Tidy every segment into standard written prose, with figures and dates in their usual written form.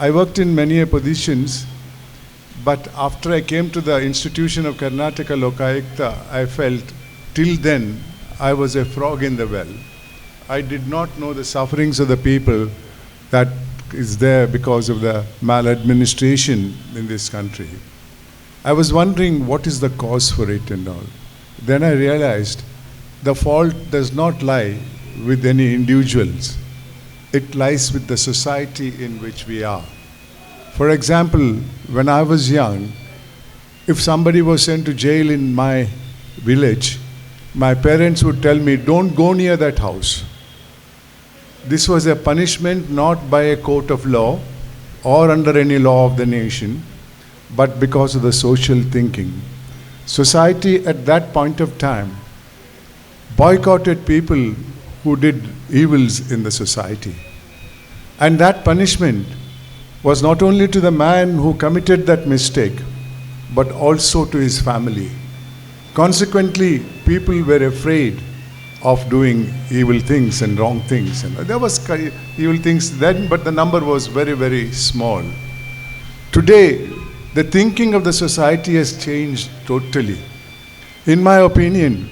I worked in many positions, but after I came to the institution of Karnataka Lokayukta, I felt till then I was a frog in the well. I did not know the sufferings of the people that is there because of the maladministration in this country. I was wondering what is the cause for it and all. Then I realized the fault does not lie with any individuals. It lies with the society in which we are. For example, when I was young, if somebody was sent to jail in my village, my parents would tell me, don't go near that house. This was a punishment not by a court of law or under any law of the nation, but because of the social thinking. Society at that point of time boycotted people who did evils in the society. And that punishment was not only to the man who committed that mistake, but also to his family. Consequently, people were afraid of doing evil things and wrong things. And there was evil things then, but the number was very, very small. Today, the thinking of the society has changed totally. In my opinion,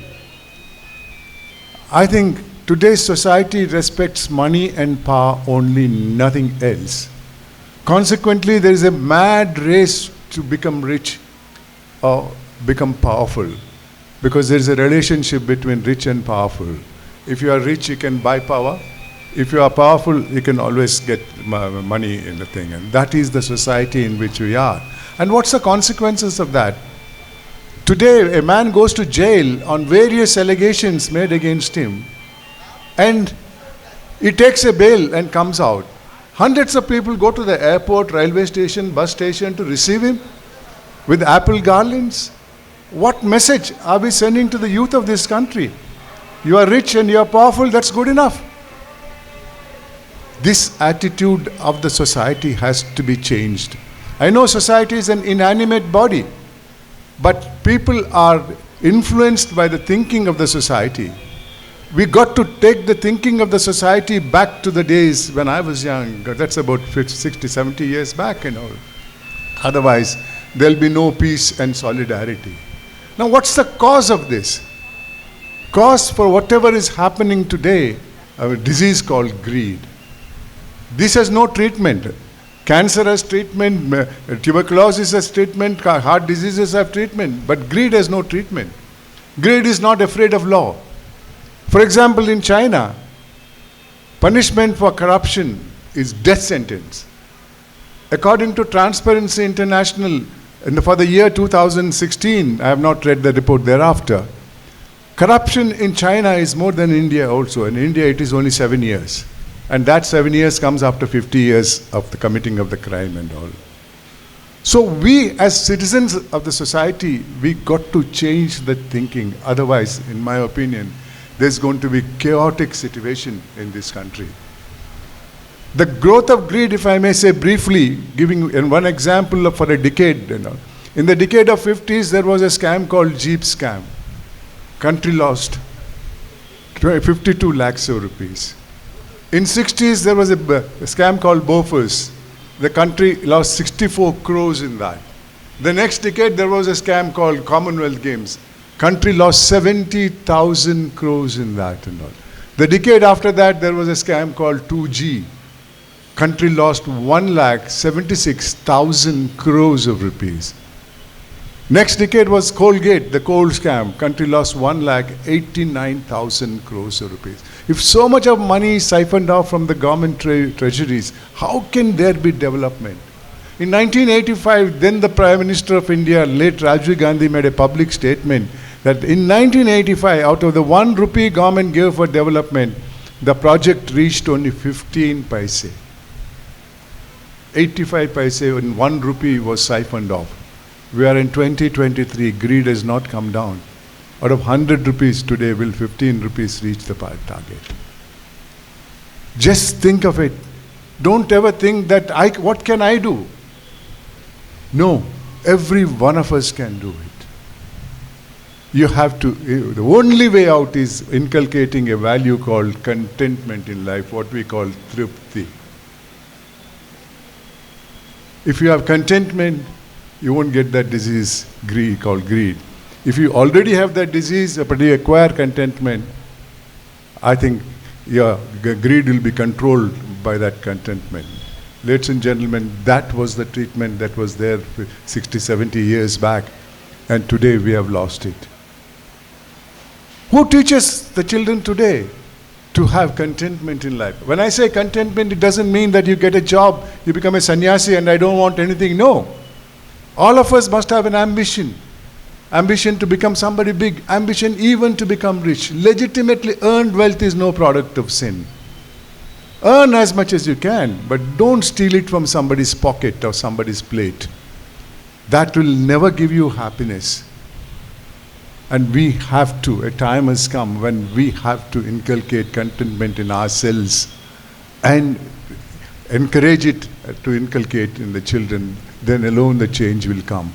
I think today's society respects money and power only, nothing else. Consequently, there is a mad race to become rich or become powerful, because there is a relationship between rich and powerful. If you are rich, you can buy power. If you are powerful, you can always get money in the thing. And that is the society in which we are. And what's the consequences of that? Today, a man goes to jail on various allegations made against him, and he takes a bail and comes out. Hundreds of people go to the airport, railway station, bus station to receive him with apple garlands. What message are we sending to the youth of this country? You are rich and you are powerful, that's good enough. This attitude of the society has to be changed. I know society is an inanimate body, but people are influenced by the thinking of the society. We got to take the thinking of the society back to the days when I was young. That's about 50, 60, 70 years back and all. Otherwise, there'll be no peace and solidarity. Now, what's the cause of this? Cause for whatever is happening today, a disease called greed. This has no treatment. Cancer has treatment, tuberculosis has treatment, heart diseases have treatment, but greed has no treatment. Greed is not afraid of law. For example, in China, punishment for corruption is death sentence. According to Transparency International, for the year 2016, I have not read the report thereafter, corruption in China is more than India also. In India, it is only 7 years. And that 7 years comes after 50 years of the committing of the crime and all. So we, as citizens of the society, we got to change the thinking. Otherwise, in my opinion, there's going to be chaotic situation in this country. The growth of greed, if I may say briefly, giving one example for a decade. In the decade of 50s, there was a scam called Jeep scam. Country lost 52 lakhs of rupees. In 60s, there was a scam called Bofors. The country lost 64 crores in that. The next decade, there was a scam called Commonwealth Games. Country lost 70,000 crores in that and all. The decade after that, there was a scam called 2G. Country lost 1,76,000 crores of rupees. Next decade was Colgate, the coal scam. Country lost 1,89,000 crores of rupees. If so much of money is siphoned off from the government treasuries, how can there be development? In 1985, then the Prime Minister of India, late Rajiv Gandhi, made a public statement that in 1985, out of the 1 rupee government gave for development, the project reached only 15 paise. 85 paise in 1 rupee was siphoned off. We are in 2023, greed has not come down. Out of 100 rupees today, will 15 rupees reach the target? Just think of it. Don't ever think that, what can I do? No, every one of us can do it. You have to, the only way out is inculcating a value called contentment in life, what we call tripti. If you have contentment, you won't get that disease called greed. If you already have that disease, but you acquire contentment, I think your greed will be controlled by that contentment. Ladies and gentlemen, that was the treatment that was there 60, 70 years back, and today we have lost it. Who teaches the children today to have contentment in life? When I say contentment, it doesn't mean that you get a job, you become a sannyasi and I don't want anything. No. All of us must have an ambition. Ambition to become somebody big. Ambition even to become rich. Legitimately earned wealth is no product of sin. Earn as much as you can, but don't steal it from somebody's pocket or somebody's plate. That will never give you happiness. And we have to, a time has come when we have to inculcate contentment in ourselves and encourage it to inculcate in the children. Then alone the change will come.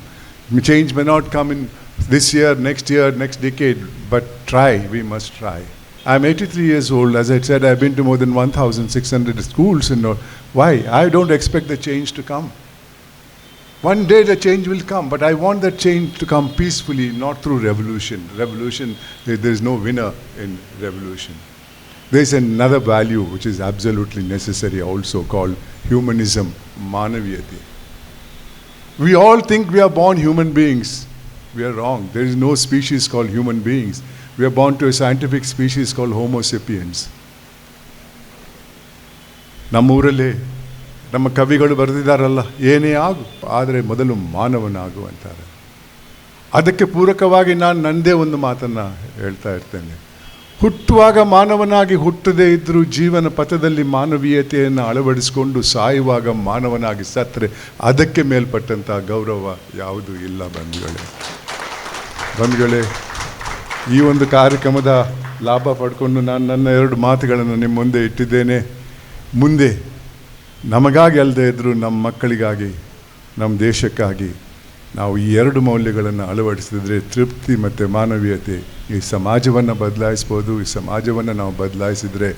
Change may not come in this year, next decade, but try, we must try. I'm 83 years old. As I said, I've been to more than 1,600 schools. Why? I don't expect the change to come. One day the change will come, but I want that change to come peacefully, not through revolution. Revolution, there is no winner in revolution. There is another value which is absolutely necessary also, called humanism, manaviyati. We all think we are born human beings. We are wrong. There is no species called human beings. We are born to a scientific species called homo sapiens. ನಮ್ಮೂರಲ್ಲಿ ನಮ್ಮ ಕವಿಗಳು ಬರೆದಿದ್ದಾರಲ್ಲ, ಏನೇ ಆಗು ಆದರೆ ಮೊದಲು ಮಾನವನಾಗು ಅಂತಾರೆ. ಅದಕ್ಕೆ ಪೂರಕವಾಗಿ ನಾನು ನನ್ನದೇ ಒಂದು ಮಾತನ್ನು ಹೇಳ್ತಾ ಇರ್ತೇನೆ. ಹುಟ್ಟುವಾಗ ಮಾನವನಾಗಿ ಹುಟ್ಟದೇ ಇದ್ದರೂ ಜೀವನ ಪಥದಲ್ಲಿ ಮಾನವೀಯತೆಯನ್ನು ಅಳವಡಿಸಿಕೊಂಡು ಸಾಯುವಾಗ ಮಾನವನಾಗಿ ಸತ್ತರೆ ಅದಕ್ಕೆ ಮೇಲ್ಪಟ್ಟಂಥ ಗೌರವ ಯಾವುದೂ ಇಲ್ಲ. ಬಂಧುಗಳೇ, ಈ ಒಂದು ಕಾರ್ಯಕ್ರಮದ ಲಾಭ ಪಡ್ಕೊಂಡು ನಾನು ನನ್ನ 2 ಮಾತುಗಳನ್ನು ನಿಮ್ಮ ಮುಂದೆ ಇಟ್ಟಿದ್ದೇನೆ. ಮುಂದೆ ನಮಗಾಗಿ ಅಲ್ಲದೆ ಇದ್ದರೂ ನಮ್ಮ ಮಕ್ಕಳಿಗಾಗಿ, ನಮ್ಮ ದೇಶಕ್ಕಾಗಿ ನಾವು ಈ 2 ಮೌಲ್ಯಗಳನ್ನು ಅಳವಡಿಸಿದ್ರೆ ತೃಪ್ತಿ ಮತ್ತು ಮಾನವೀಯತೆ ಈ ಸಮಾಜವನ್ನು ಬದಲಾಯಿಸ್ಬೋದು. ಈ ಸಮಾಜವನ್ನು ನಾವು ಬದಲಾಯಿಸಿದರೆ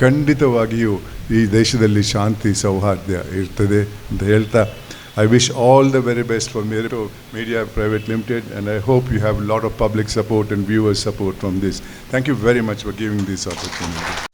ಖಂಡಿತವಾಗಿಯೂ ಈ ದೇಶದಲ್ಲಿ ಶಾಂತಿ ಸೌಹಾರ್ದ ಇರ್ತದೆ ಅಂತ ಹೇಳ್ತಾ, I wish all the very best for Verito Media Private Limited, and I hope you have a lot of public support and viewer support from this. Thank you very much for giving this opportunity.